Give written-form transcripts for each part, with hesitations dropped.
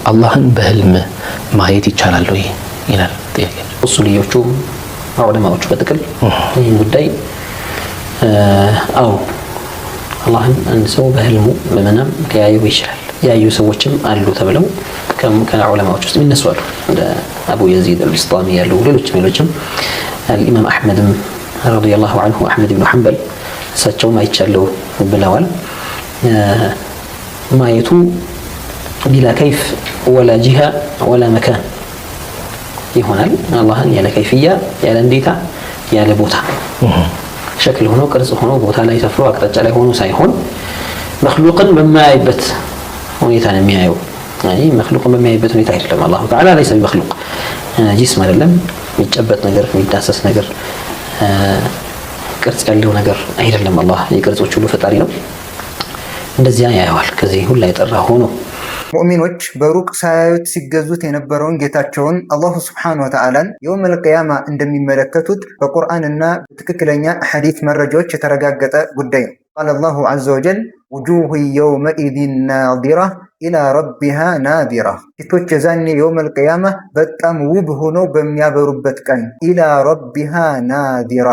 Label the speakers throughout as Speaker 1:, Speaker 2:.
Speaker 1: አላህን በህልም ማየት ይቻላል ወይ ይላል ጥያቄ።
Speaker 2: ኡሱልዮቹ ዑለማዎቹ በጥቅል ይህን ጉዳይ አው አላህን አንድ ሰው በህልሙ በመናም ሊያየው ይችላል። ያዩ ሰዎችም አሉ ተብለው ከዑለማዎች ውስጥ የሚነሱ አሉ። እንደ አቡ የዚድ አልቢስጣሚ ያሉ ሌሎችም አልኢማም አሕመድም ረዲየላሁ ዐንሁ አሕመድ ብኑ ሐንበል እሳቸውም አይቻለው ብለዋል። ማየቱ ቢላ ከይፍ ወላ ጂሃ ወላ መካን ይሆናል። አላህን ያለ ከይፍያ ያለ እንዴታ ያለ ቦታ ሸክል ሆኖ ቅርጽ ሆኖ ቦታ ላይ ሰፍሮ አቅጣጫ ላይ ሆኖ ሳይሆን መክሉቅን በማያይበት ሁኔታ ነው የሚያየው። መክሉቅን በማያይበት ሁኔታ አይደለም። አላሁ ተዓላ ለይሰ ቢመክሉቅ ጂስም አይደለም፣ የሚጨበጥ ነገር የሚዳሰስ ነገር ቅርጽ ያለው ነገር አይደለም። አላህ የቅርጾች ሁሉ ፈጣሪ ነው። እንደዚያ ያየዋል። ከዚህ ሁሉ የጠራ ሆኖ
Speaker 3: ሙእሚኖች በሩቅ ሳያዩት ሲገዙት የነበረውን ጌታቸውን አላሁ ስብሓነሁ ወተዓላን የውመል ቂያማ እንደሚመለከቱት በቁርአንና በትክክለኛ ሐዲት መረጃዎች የተረጋገጠ ጉዳይ ነው። ቃለ አላሁ ዐዘ ወጀል ውጁሁ የውመኢዚን ናዚራ ኢላ ረቢሃ ናዚራ፣ ፊቶች የዛኔ የውመል ቂያማ በጣም ውብ ሆነው በሚያበሩበት ቀን ኢላ ረቢሃ ናዚራ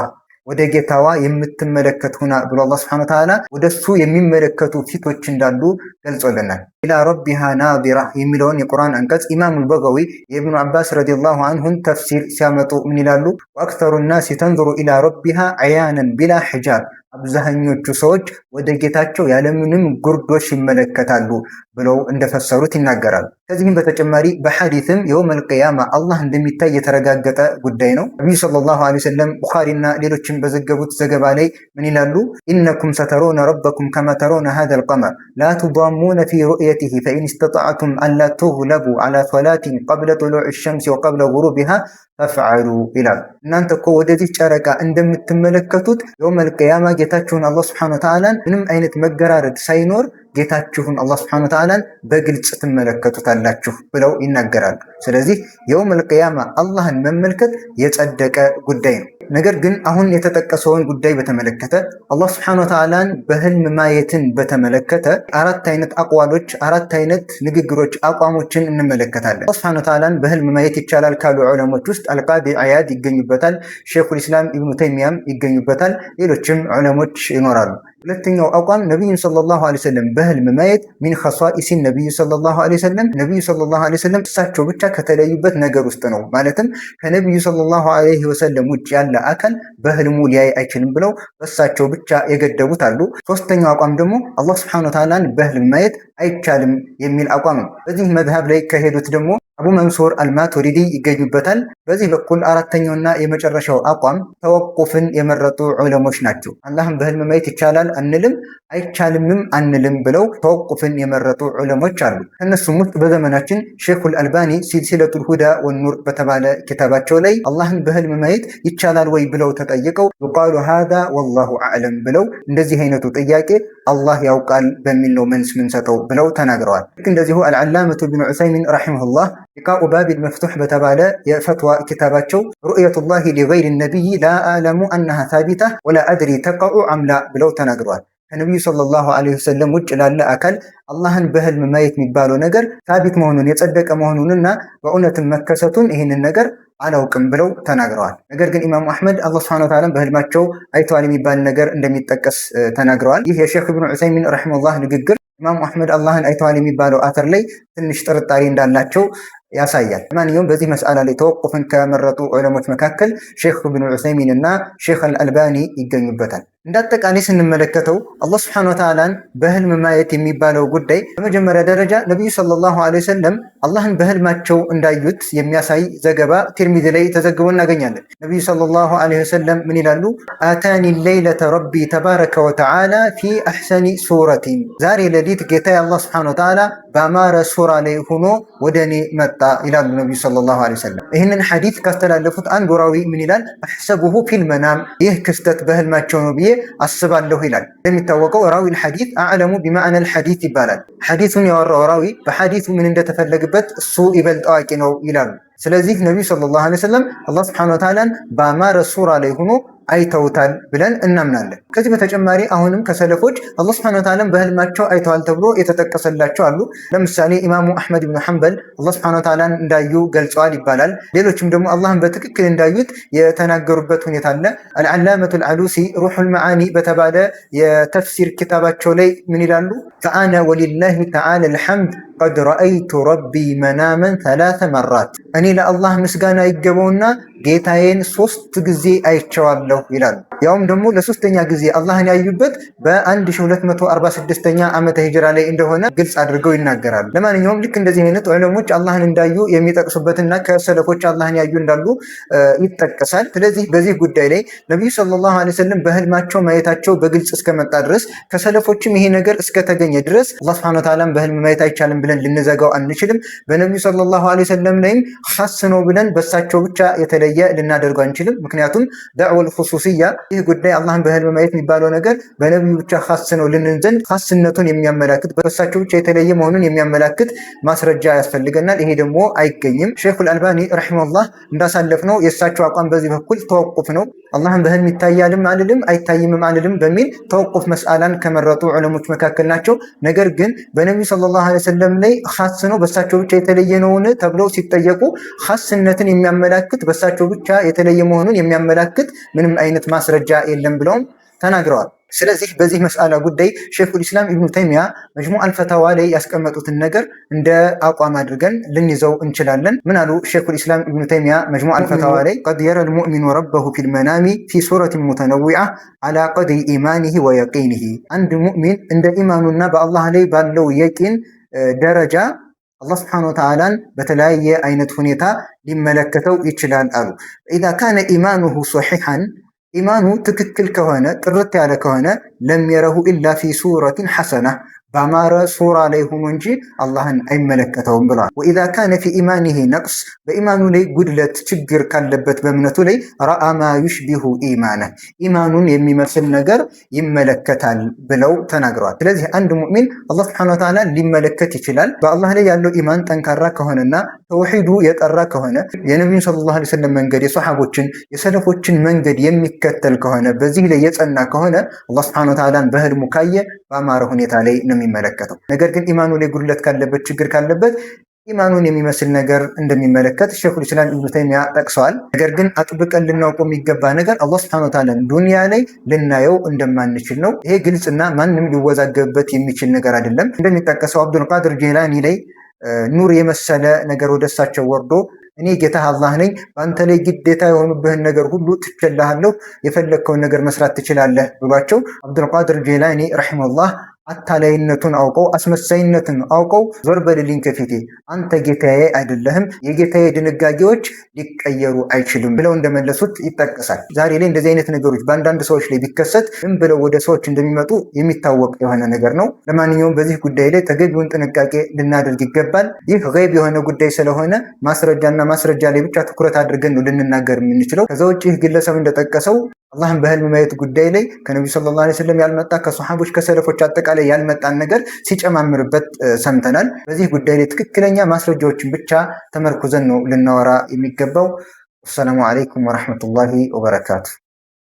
Speaker 3: ወደ ጌታዋ የምትመለከት ሁና ብሎ አላህ ሱብሓነሁ ወተዓላ ወደሱ የሚመለከቱ ፊቶች እንዳሉ ገልጾልናል። ኢላ ረቢሃ ናዚራ የሚለውን የቁርአን አንቀጽ ኢማሙል በገዊ የኢብኑ አባስ ረዲየላሁ ዐንሁን ተፍሲር ሲያመጡ ምን ይላሉ? ወአክተሩ ናሲ ተንዙሩ ኢላ ረቢሃ ዐያነን ቢላ ሒጃብ፣ አብዛኞቹ ሰዎች ወደ ጌታቸው ያለምንም ጉርዶሽ ይመለከታሉ ብለው እንደፈሰሩት ይናገራሉ። ከዚህም በተጨማሪ በሐዲትም የውመል ቂያማ አላህ እንደሚታይ የተረጋገጠ ጉዳይ ነው። ነቢዩ ሰለላሁ ዐለይሂ ወሰለም ቡኻሪና ሌሎችም በዘገቡት ዘገባ ላይ ምን ይላሉ? ኢነኩም ሰተረውነ ረበኩም ከማ ተረውነ ሃዘል ቀመር ላ ቱዳሙነ ፊ ሩእየቲሂ ፈኢን ስተጣዕቱም አላ ቱግለቡ ዐላ ሶላቲን ቀብለ ጡሉዕ ሸምሲ ወቀብለ ጉሩቢሃ ፈፍዐሉ ይላሉ። እናንተ እኮ ወደዚህ ጨረቃ እንደምትመለከቱት የውመል ቂያማ ጌታችሁን አላህ ሱብሓነሁ ወተዓላን ምንም አይነት መገራረድ ሳይኖር ጌታችሁን አላህ ሱብሓነሁ ወተዓላን በግልጽ ትመለከቱታላችሁ ብለው ይናገራሉ። ስለዚህ የውመል ቂያማ አላህን መመልከት የጸደቀ ጉዳይ ነው። ነገር ግን አሁን የተጠቀሰውን ጉዳይ በተመለከተ አላህ ሱብሓነሁ ወተዓላን በህልም ማየትን በተመለከተ አራት አይነት አቅዋሎች፣ አራት አይነት ንግግሮች፣ አቋሞችን እንመለከታለን። አላህ ሱብሓነሁ ወተዓላን በህልም ማየት ይቻላል ካሉ ዑለሞች ውስጥ አልቃዲ አያድ ይገኙበታል፣ ሼኹል ኢስላም ኢብኑ ተይሚያም ይገኙበታል፣ ሌሎችም ዑለሞች ይኖራሉ። ሁለተኛው አቋም ነቢዩን ሰለላሁ ዐለይሂ ወሰለም በህልም ማየት ሚን ኸሷኢሲ ነቢዩ ሰለላሁ ዐለይሂ ወሰለም ነቢዩ ሰለላሁ ዐለይሂ ወሰለም እሳቸው ብቻ ከተለዩበት ነገር ውስጥ ነው። ማለትም ከነቢዩ ሰለላሁ ዐለይሂ ወሰለም ውጭ ያለ አካል በህልሙ ሊያይ አይችልም ብለው በእሳቸው ብቻ የገደቡት አሉ። ሶስተኛው አቋም ደግሞ አላህ ሱብሓነሁ ወተዓላን በህልም ማየት አይቻልም የሚል አቋም ነው። በዚህ መዝሀብ ላይ ከሄዱት ደግሞ አቡ መንሱር አልማቱሪዲ ይገኙበታል። በዚህ በኩል አራተኛውና የመጨረሻው አቋም ተወቁፍን የመረጡ ዑለሞች ናቸው። አላህን በህልም ማየት ይቻላል አንልም አይቻልምም አንልም ብለው ተወቁፍን የመረጡ ዑለሞች አሉ። ከነሱም ውስጥ በዘመናችን ሼኹል አልባኒ ሲልሲለቱል ሁዳ ወኑር በተባለ ኪታባቸው ላይ አላህን በህልም ማየት ይቻላል ወይ ብለው ተጠይቀው ዩቃሉ ሃዛ ወላሁ አዕለም ብለው እንደዚህ አይነቱ ጥያቄ አላህ ያውቃል በሚል ነው መልስ ምንሰጠው ብለው ተናግረዋል። ልክ እንደዚሁ አልዓላመቱ ብኑ ዑሰይሚን ረሒመሁላህ ሊቃኡ ባቢል መፍቱሕ በተባለ የፈትዋ ኪታባቸው ሩእየቱላሂ ሊገይሪ ነቢይ ላ አዕለሙ አነሃ ሳቢታ ወላ አድሪ ተቀዑ አምላ ብለው ተናግረዋል። ከነቢዩ ሰለላሁ ዐለይሂ ወሰለም ውጭ ላለ አካል አላህን በህልም ማየት የሚባለው ነገር ሳቢት መሆኑን የጸደቀ መሆኑንና በእውነትም መከሰቱን ይህንን ነገር አላውቅም ብለው ተናግረዋል። ነገር ግን ኢማሙ አሕመድ አላህ ሱብሓነሁ ወተዓላ በህልማቸው አይተዋል የሚባል ነገር እንደሚጠቀስ ተናግረዋል። ይህ የሼኽ ኢብኑ ዑሰይሚን ረሒመሁላህ ንግግር ኢማሙ አሕመድ አላህን አይተዋል የሚባለው አተር ላይ ትንሽ ጥርጣሬ እንዳላቸው ያሳያል። ማንኛውም በዚህ መስአላ ላይ ተወቁፍን ከመረጡ ዑለሞች መካከል ሼኽ ኢብኑ ዑሰይሚን እና ሼኽ አልአልባኒ ይገኙበታል። እንዳጠቃላይ ስንመለከተው አላህ ሱብሓነሁ ወተዓላን በህልም ማየት የሚባለው ጉዳይ በመጀመሪያ ደረጃ ነቢዩ ሰለላሁ ዐለይሂ ወሰለም አላህን በህልማቸው እንዳዩት የሚያሳይ ዘገባ ቲርሚዚ ላይ ተዘግቦ እናገኛለን። ነቢዩ ሰለላሁ ዐለይሂ ወሰለም ምን ይላሉ? አታኒ ሌይለተ ረቢ ተባረከ ወተዓላ ፊ አሕሰኒ ሱረቲን፣ ዛሬ ሌሊት ጌታዬ አላህ ሱብሓነሁ ወተዓላ በአማረ ሱራ ላይ ሆኖ ወደ እኔ መጣ ይላሉ ነቢዩ ሰለላሁ ዐለይሂ ወሰለም። ይህንን ሐዲስ ካስተላለፉት አንዱ ራዊ ምን ይላል? አሕሰቡሁ ፊል መናም፣ ይህ ክስተት በህልማቸው ነው ብዬ አስባለሁ ይላል። እንደሚታወቀው ራዊል ሐዲስ አዕለሙ ቢማዕነል ሐዲስ ይባላል። ሐዲሱን ያወራው ራዊ በሐዲሱ ምን እንደተፈለገበት እሱ ይበልጥ አዋቂ ነው ይላሉ። ስለዚህ ነቢዩ ሰለላሁ ዐለይሂ ወሰለም አላህ ሱብሓነሁ ወተዓላን በአማረ ሱራ ላይ ሆኖ አይተውታል ብለን እናምናለን። ከዚህ በተጨማሪ አሁንም ከሰለፎች አላህ ሱብሓነሁ ወተዓላን በህልማቸው አይተዋል ተብሎ የተጠቀሰላቸው አሉ። ለምሳሌ ኢማሙ አሕመድ ብን ሐንበል አላህ ሱብሓነሁ ወተዓላን እንዳዩ ገልጸዋል ይባላል። ሌሎችም ደግሞ አላህን በትክክል እንዳዩት የተናገሩበት ሁኔታ አለ። አልዓላመቱል አሉሲ ሩሑል መዓኒ በተባለ የተፍሲር ኪታባቸው ላይ ምን ይላሉ? ፈአነ ወሊላሂ ተዓላ አልሐምድ ቀድ ረአይቱ ረቢ መናመን ሰላሰ መራት፣ እኔ ለአላህ ምስጋና ይገባውና ጌታዬን 3 ጊዜ አይቼዋለሁ ይላሉ። ያውም ደግሞ ለሶስተኛ ጊዜ አላህን ያዩበት በ1246ኛ ዓመተ ሂጅራ ላይ እንደሆነ ግልጽ አድርገው ይናገራሉ። ለማንኛውም ልክ እንደዚህ አይነት ዑለሞች አላህን እንዳዩ የሚጠቅሱበትና ከሰለፎች አላህን ያዩ እንዳሉ ይጠቀሳል። ስለዚህ በዚህ ጉዳይ ላይ ነቢዩ ሰለላሁ ዐለይሂ ወሰለም በህልማቸው ማየታቸው በግልጽ እስከመጣ ድረስ ከሰለፎችም ይሄ ነገር እስከተገኘ ድረስ አላህ ሱብሓነሁ ወተዓላን በህልም ማየት አይቻልም ብለን ልንዘጋው አንችልም። በነቢዩ ሰለላሁ ዐለይሂ ወሰለም ላይም ኻስ ነው ብለን በሳቸው ብቻ የተለየ ልናደርገው አንችልም። ምክንያቱም ዳዕወል ኹሱሲያ ይህ ጉዳይ አላህን በህልም ማየት የሚባለው ነገር በነቢዩ ብቻ ኻስ ነው ልንን ዘንድ ኻስነቱን የሚያመላክት በሳቸው ብቻ የተለየ መሆኑን የሚያመላክት ማስረጃ ያስፈልገናል። ይሄ ደግሞ አይገኝም። ሼኹል አልባኒ ረሂመሁላህ እንዳሳለፍነው የእሳቸው አቋም በዚህ በኩል ተወቁፍ ነው። አላህን በህልም ይታያልም አልልም አይታይምም አልልም በሚል ተወቁፍ መስአላን ከመረጡ ዑለሞች መካከል ናቸው። ነገር ግን በነቢዩ ሰለላሁ ዐለይሂ ወሰለም ላይ ኻስ ነው በሳቸው ብቻ የተለየ ነውን ተብለው ሲጠየቁ ኻስነትን የሚያመላክት በሳቸው ብቻ የተለየ መሆኑን የሚያመላክት ምንም አይነት ማስረጃ የለም ብለውም ተናግረዋል። ስለዚህ በዚህ መስአላ ጉዳይ ሼኹል ኢስላም ኢብኑ ተይሚያ መጅሙዕ ፈታዋ ላይ ያስቀመጡትን ነገር እንደ አቋም አድርገን ልንይዘው እንችላለን። ምን አሉ ሼኹል ኢስላም ኢብኑ ተይሚያ መጅሙዕ ፈታዋ ላይ ቀድ የረል ሙእሚኑ ረበሁ ፊል መናሚ ፊ ሱረቲን ሙተነዊዓ አላ ቀድሪ ኢማኒሂ ወየቂኒሂ፣ አንድ ሙእሚን እንደ ኢማኑና በአላህ ላይ ባለው የቂን ደረጃ አላህ ሱብሓነሁ ወተዓላን በተለያየ አይነት ሁኔታ ሊመለከተው ይችላል አሉ። ኢዛ ካነ ኢማኑሁ ሶሒሐን፣ ኢማኑ ትክክል ከሆነ ጥርት ያለ ከሆነ ለም የረሁ ኢላ ፊ ሱረቲን ሐሰና፣ በአማረ ሱራ ላይ ሆኖ እንጂ አላህን አይመለከተውም ብለዋል። ወኢዛ ካነ ፊ ኢማኒሂ ነቅስ፣ በኢማኑ ላይ ጉድለት ችግር ካለበት በእምነቱ ላይ ረአ ማ ዩሽቢሁ ኢማነ፣ ኢማኑን የሚመስል ነገር ይመለከታል ብለው ተናግረዋል። ስለዚህ አንድ ሙእሚን አላህ ሱብሓነሁ ወተዓላ ሊመለከት ይችላል። በአላህ ላይ ያለው ኢማን ጠንካራ ከሆነና ተውሂዱ የጠራ ከሆነ የነቢዩን ሰለላሁ ዐለይሂ ወሰለም መንገድ የሰሐቦችን የሰለፎችን መንገድ የሚከተል ከሆነ በዚህ ላይ የጸና ከሆነ አላህ ሱብሓነሁ ወተዓላን በህልሙ ካየ በአማረ ሁኔታ ላይ ነው የሚመለከተው። ነገር ግን ኢማኑ ላይ ጉድለት ካለበት ችግር ካለበት ኢማኑን የሚመስል ነገር እንደሚመለከት ሼኹል ኢስላም ኢብኑ ተይሚያ ጠቅሰዋል። ነገር ግን አጥብቀን ልናውቀው የሚገባ ነገር አላህ ሱብሓነሁ ወተዓላ ዱንያ ላይ ልናየው እንደማንችል ነው። ይሄ ግልጽና ማንም ሊወዛገብበት የሚችል ነገር አይደለም። እንደሚጠቀሰው አብዱል ቃድር ጄላኒ ላይ ኑር የመሰለ ነገር ወደ እሳቸው ወርዶ እኔ ጌታህ አላህ ነኝ፣ በአንተ ላይ ግዴታ የሆኑብህን ነገር ሁሉ ትችላለሁ፣ የፈለግከውን ነገር መስራት ትችላለህ ብሏቸው አብዱል ቃድር ጄላኒ ረሂመሁላህ አታላይነቱን አውቀው አስመሳይነትን አውቀው ዞር በልልኝ ከፊቴ አንተ ጌታዬ አይደለህም፣ የጌታዬ ድንጋጌዎች ሊቀየሩ አይችልም ብለው እንደመለሱት ይጠቀሳል። ዛሬ ላይ እንደዚህ አይነት ነገሮች በአንዳንድ ሰዎች ላይ ቢከሰት ምን ብለው ወደ ሰዎች እንደሚመጡ የሚታወቅ የሆነ ነገር ነው። ለማንኛውም በዚህ ጉዳይ ላይ ተገቢውን ጥንቃቄ ልናደርግ ይገባል። ይህ ገይብ የሆነ ጉዳይ ስለሆነ ማስረጃና ማስረጃ ላይ ብቻ ትኩረት አድርገን ነው ልንናገር የምንችለው። ከዛ ውጭ ይህ ግለሰብ እንደጠቀሰው አላህን በህልም ማየት ጉዳይ ላይ ከነቢዩ ሰለላሁ ዐለይሂ ወሰለም ያልመጣ ከሰሐቦች ከሰለፎች አጠቃላይ ያልመጣን ነገር ሲጨማምርበት ሰምተናል። በዚህ ጉዳይ ላይ ትክክለኛ ማስረጃዎችን ብቻ ተመርኩዘን ነው ልናወራ የሚገባው። አሰላሙ አለይኩም ወራህመቱላሂ ወበረካቱ።